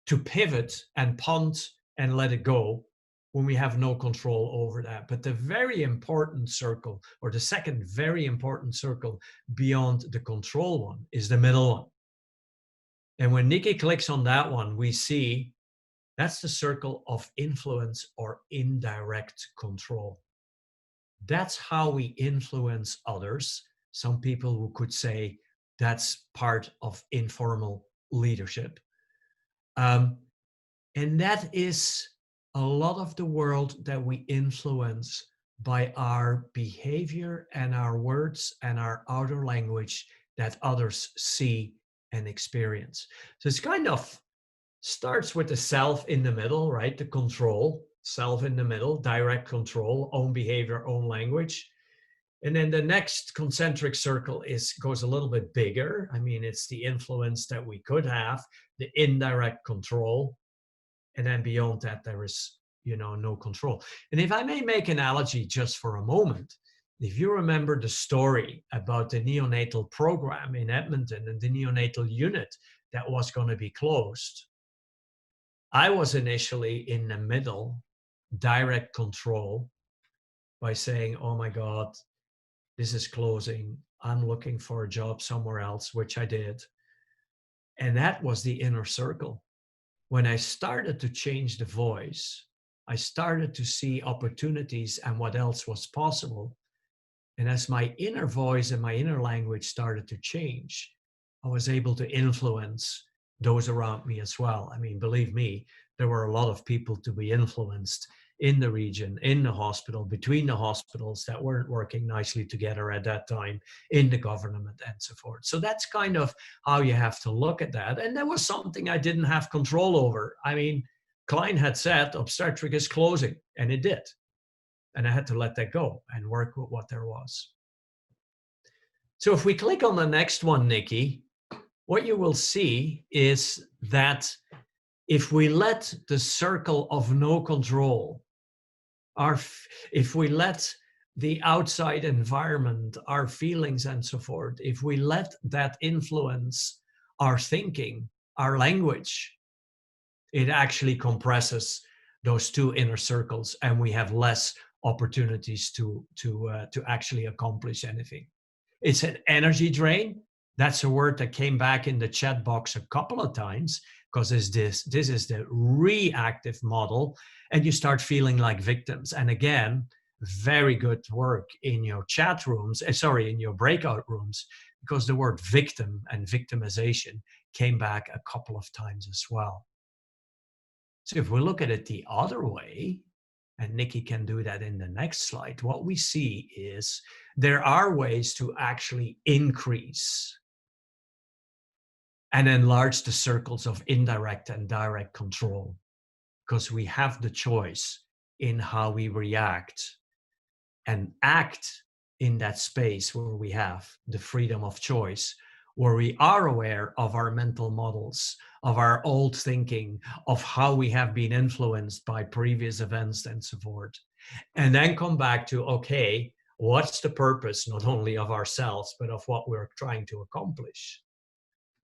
to pivot and punt and let it go when we have no control over that. But the very important circle, or the second very important circle beyond the control one, is the middle one. And when Nikki clicks on that one, we see that's the circle of influence or indirect control. That's how we influence others. Some people who could say that's part of informal leadership. And that is a lot of the world that we influence by our behavior and our words and our outer language that others see and experience. So it's kind of starts with the self in the middle, right? The control, self in the middle, direct control, own behavior, own language. And then the next concentric circle goes a little bit bigger. I mean, it's the influence that we could have, the indirect control. And then beyond that, there is, no control. And if I may make an analogy just for a moment, if you remember the story about the neonatal program in Edmonton and the neonatal unit that was going to be closed, I was initially in the middle, direct control, by saying, oh my God, this is closing. I'm looking for a job somewhere else, which I did. And that was the inner circle. When I started to change the voice, I started to see opportunities and what else was possible. And as my inner voice and my inner language started to change, I was able to influence those around me as well. I mean, believe me, there were a lot of people to be influenced in the region, in the hospital, between the hospitals that weren't working nicely together at that time, in the government and so forth. So that's kind of how you have to look at that. And that was something I didn't have control over. I mean, Klein had said obstetric is closing, and it did. And I had to let that go and work with what there was. So if we click on the next one, Nikki, what you will see is that if we let the circle of no control, if we let the outside environment, our feelings and so forth, if we let that influence our thinking, our language, it actually compresses those two inner circles and we have less opportunities to actually accomplish anything. It's an energy drain. That's a word that came back in the chat box a couple of times because this is the reactive model, and you start feeling like victims. And again, very good work in your chat rooms, in your breakout rooms, because the word victim and victimization came back a couple of times as well. So if we look at it the other way, and Nikki can do that in the next slide, what we see is there are ways to actually increase and enlarge the circles of indirect and direct control, because we have the choice in how we react and act in that space where we have the freedom of choice, where we are aware of our mental models, of our old thinking, of how we have been influenced by previous events and so forth. And then come back to, okay, what's the purpose not only of ourselves, but of what we're trying to accomplish?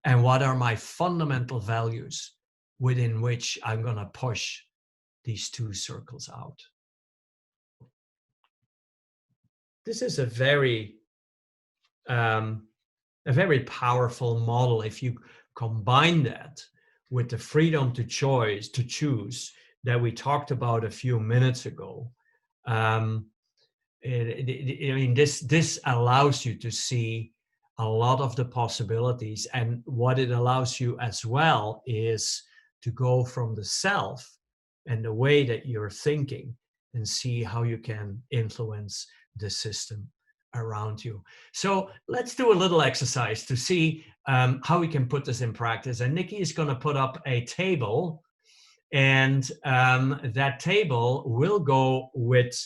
And what are my fundamental values within which I'm going to push these two circles out? This is a very powerful model if you combine that with the freedom to choose that we talked about a few minutes ago. This allows you to see a lot of the possibilities, and what it allows you as well is to go from the self and the way that you're thinking and see how you can influence the system around you. So let's do a little exercise to see how we can put this in practice. And Nikki is going to put up a table, and that table will go with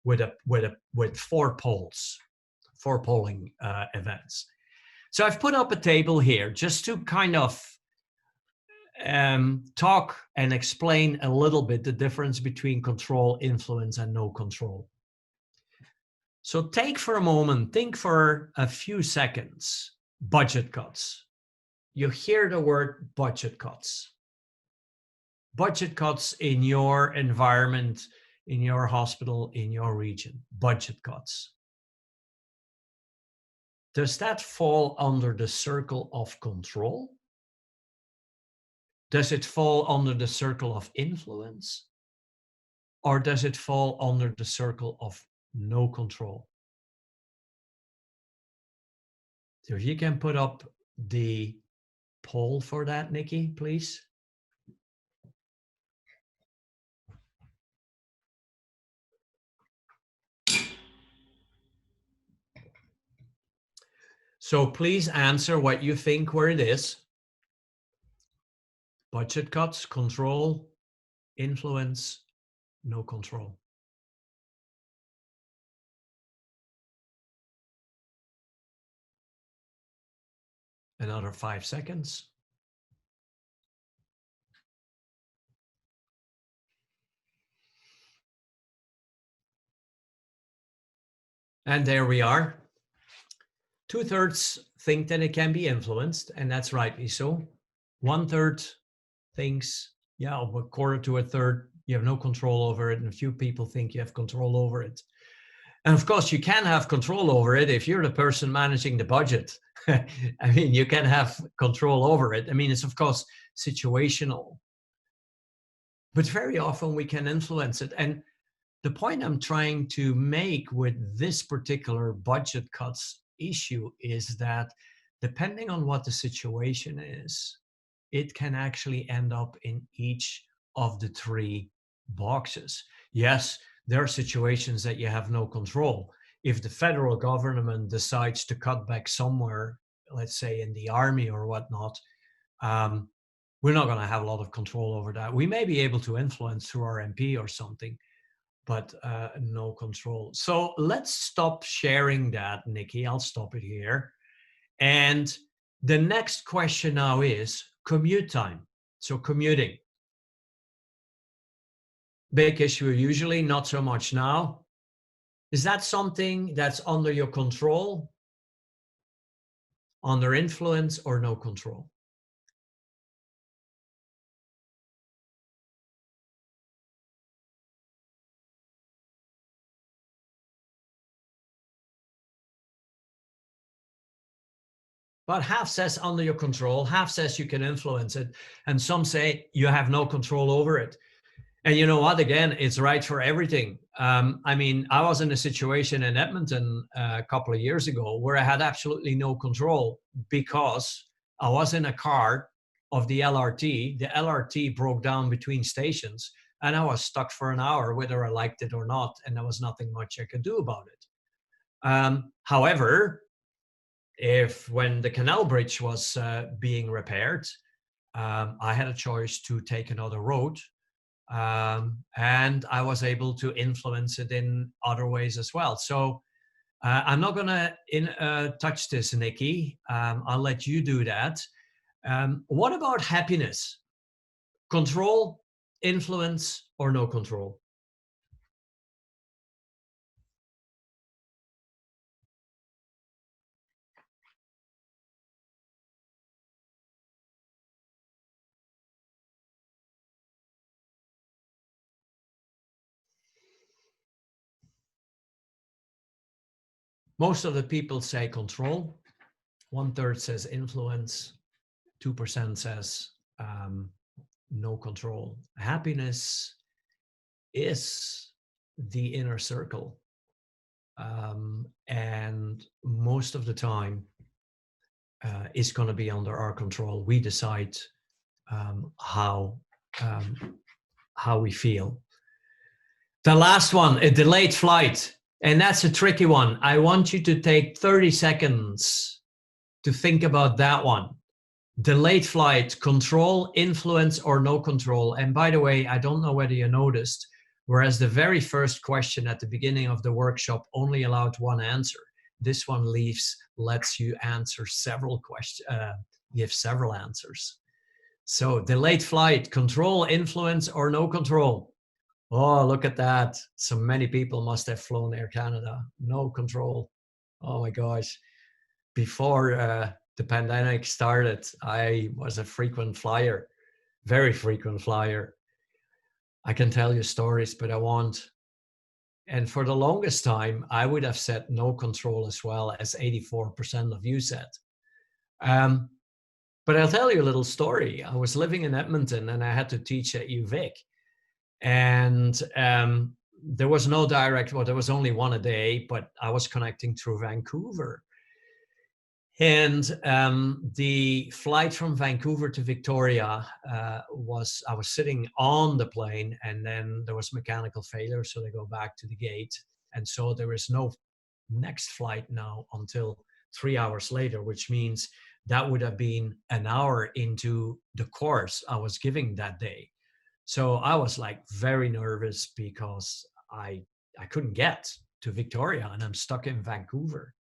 4 polls, 4 polling events. So I've put up a table here just to kind of talk and explain a little bit the difference between control, influence, and no control. So think for a moment, think for a few seconds, budget cuts. You hear the word budget cuts. Budget cuts in your environment, in your hospital, in your region, budget cuts. Does that fall under the circle of control? Does it fall under the circle of influence? Or does it fall under the circle of no control? So if you can put up the poll for that, Nikki, please. So please answer what you think where it is. Budget cuts, control, influence, no control. Another 5 seconds. And there we are. 2/3 think that it can be influenced, and that's rightly so. 1/3 thinks, yeah, a quarter to a third, you have no control over it, and a few people think you have control over it. And of course, you can have control over it if you're the person managing the budget. I mean, you can have control over it. I mean, it's of course situational, but very often we can influence it. And the point I'm trying to make with this particular budget cuts issue is that depending on what the situation is, it can actually end up in each of the three boxes. Yes, there are situations that you have no control. If the federal government decides to cut back somewhere, let's say in the army or whatnot, we're not going to have a lot of control over that. We may be able to influence through our MP or something, but no control. So let's stop sharing that, Nikki. I'll stop it here. And the next question now is commute time. So commuting. Big issue usually, not so much now. Is that something that's under your control, under influence, or no control? But half says under your control, half says you can influence it, and some say you have no control over it. And you know what? Again, it's right for everything. I mean, I was in a situation in Edmonton a couple of years ago where I had absolutely no control because I was in a car of the LRT. The LRT broke down between stations and I was stuck for an hour, whether I liked it or not. And there was nothing much I could do about it. However, when the canal bridge was being repaired, I had a choice to take another road. And I was able to influence it in other ways as well. So I'm not going to touch this, Nikki. I'll let you do that. What about happiness? Control, influence, or no control? Most of the people say control. 1/3 says influence. 2% says no control. Happiness is the inner circle. And most of the time is going to be under our control. We decide how we feel. The last one, a delayed flight. And that's a tricky one. I want you to take 30 seconds to think about that one. Delayed flight, control, influence, or no control. And by the way, I don't know whether you noticed, whereas the very first question at the beginning of the workshop only allowed one answer, this one lets you answer several questions, give several answers. So delayed flight, control, influence, or no control. Oh, look at that. So many people must have flown Air Canada. No control. Oh my gosh. Before the pandemic started, I was a frequent flyer, very frequent flyer. I can tell you stories, but I won't. And for the longest time, I would have said no control as well, as 84% of you said. But I'll tell you a little story. I was living in Edmonton and I had to teach at UVic. And there was no direct, well, there was only one a day, but I was connecting through Vancouver. And the flight from Vancouver to Victoria I was sitting on the plane, and then there was mechanical failure, so they go back to the gate. And so there is no next flight now until 3 hours later, which means that would have been an hour into the course I was giving that day. So I was like very nervous because I couldn't get to Victoria and I'm stuck in Vancouver.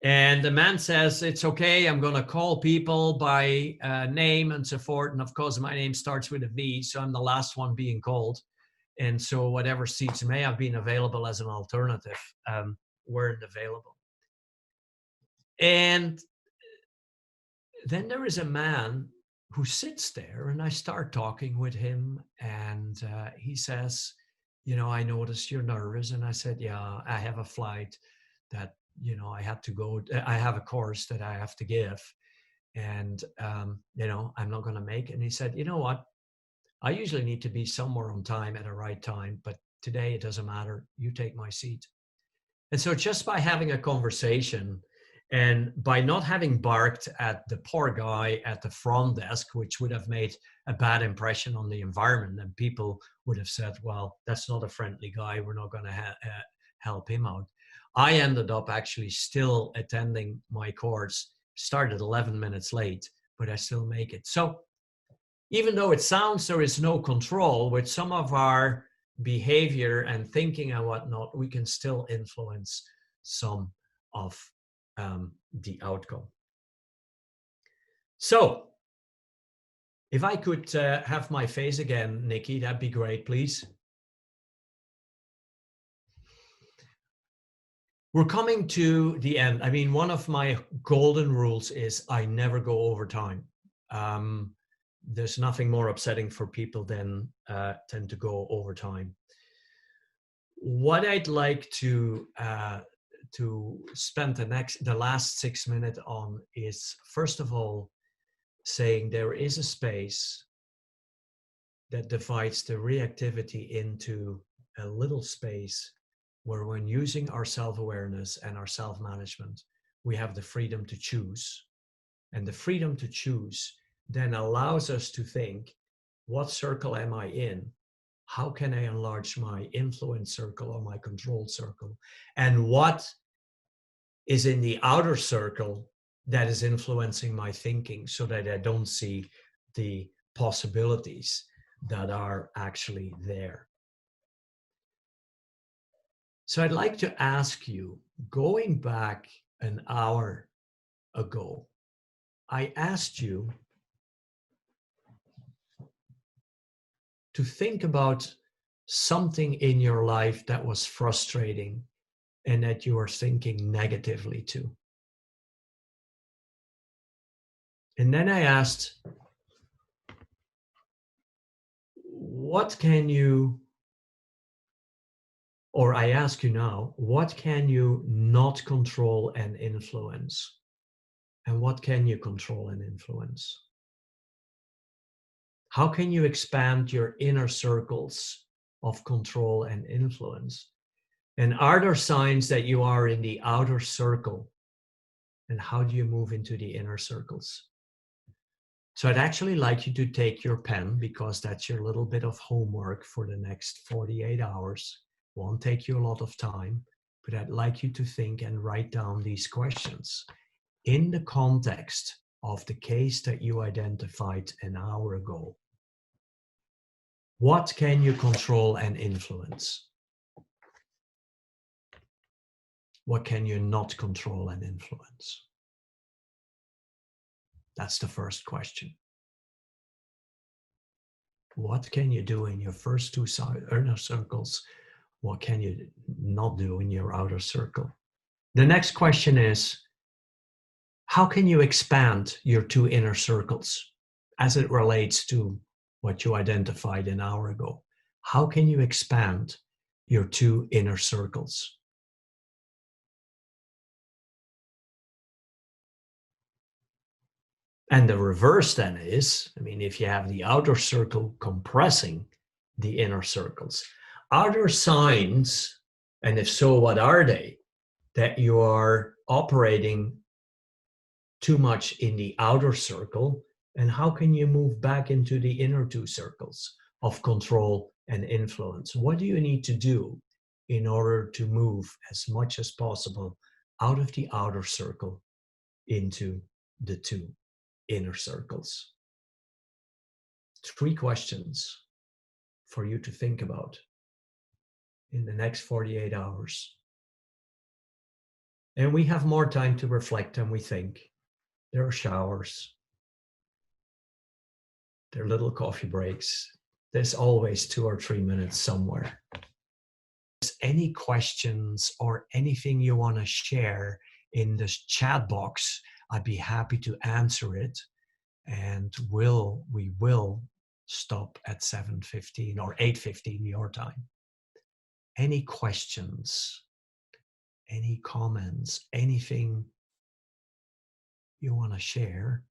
And the man says, it's okay, I'm going to call people by name and so forth. And of course, my name starts with a V, so I'm the last one being called. And so whatever seats may have been available as an alternative weren't available. And then there is a man who sits there, and I start talking with him, and he says, I noticed you're nervous. And I said, yeah, I have a flight that, I had to go. I have a course that I have to give. And, I'm not going to make it. And he said, you know what? I usually need to be somewhere on time at the right time, but today it doesn't matter. You take my seat. And so just by having a conversation and by not having barked at the poor guy at the front desk, which would have made a bad impression on the environment, and people would have said, well, that's not a friendly guy. We're not going to help him out. I ended up actually still attending my course, started 11 minutes late, but I still make it. So even though it sounds there is no control, with some of our behavior and thinking and whatnot, we can still influence some of the outcome. So if I could have my face again, Nikki, that'd be great, please. We're coming to the end. I mean, one of my golden rules is I never go over time. There's nothing more upsetting for people than tend to go over time. What I'd like to spend the last 6 minutes on is, first of all, saying there is a space that divides the reactivity into a little space where, when using our self-awareness and our self-management, we have the freedom to choose. And the freedom to choose then allows us to think, what circle am I in? How can I enlarge my influence circle or my control circle? And what is in the outer circle that is influencing my thinking, so that I don't see the possibilities that are actually there. So I'd like to ask you, going back an hour ago, I asked you to think about something in your life that was frustrating and that you are thinking negatively to. And then I asked, what can you, or I ask you now, what can you not control and influence? And what can you control and influence? How can you expand your inner circles of control and influence? And are there signs that you are in the outer circle? And how do you move into the inner circles? So I'd actually like you to take your pen, because that's your little bit of homework for the next 48 hours. Won't take you a lot of time, but I'd like you to think and write down these questions in the context of the case that you identified an hour ago. What can you control and influence? What can you not control and influence? That's the first question. What can you do in your first two inner circles? What can you not do in your outer circle? The next question is, how can you expand your two inner circles as it relates to what you identified an hour ago? How can you expand your two inner circles? And the reverse then is, I mean, if you have the outer circle compressing the inner circles, are there signs, and if so, what are they, that you are operating too much in the outer circle? And how can you move back into the inner two circles of control and influence? What do you need to do in order to move as much as possible out of the outer circle into the two inner circles? 3 questions for you to think about in the next 48 hours. And we have more time to reflect than we think. There are showers. There are little coffee breaks. There's always 2 or 3 minutes somewhere. If there's any questions or anything you want to share in this chat box, I'd be happy to answer it. And we will stop at 7:15 or 8:15 your time. any questions, any comments, anything you want to share.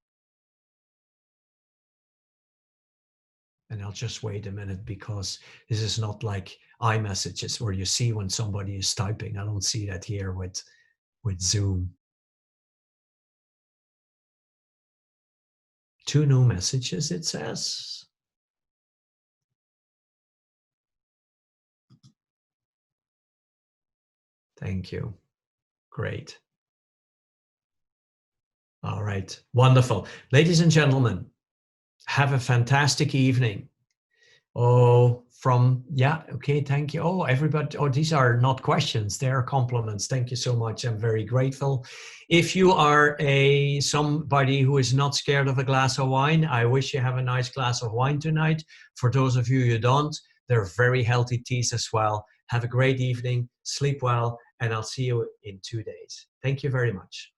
And I'll just wait a minute because this is not like iMessages where you see when somebody is typing. I don't see that here with Zoom. 2 new messages, it says. Thank you. Great. All right. Wonderful. Ladies and gentlemen, have a fantastic evening. Oh, okay, thank you. Oh, everybody, these are not questions, they are compliments. Thank you so much. I'm very grateful. If you are somebody who is not scared of a glass of wine, I wish you have a nice glass of wine tonight. For those of you who don't, they're very healthy teas as well. Have a great evening, sleep well, and I'll see you in 2 days. Thank you very much.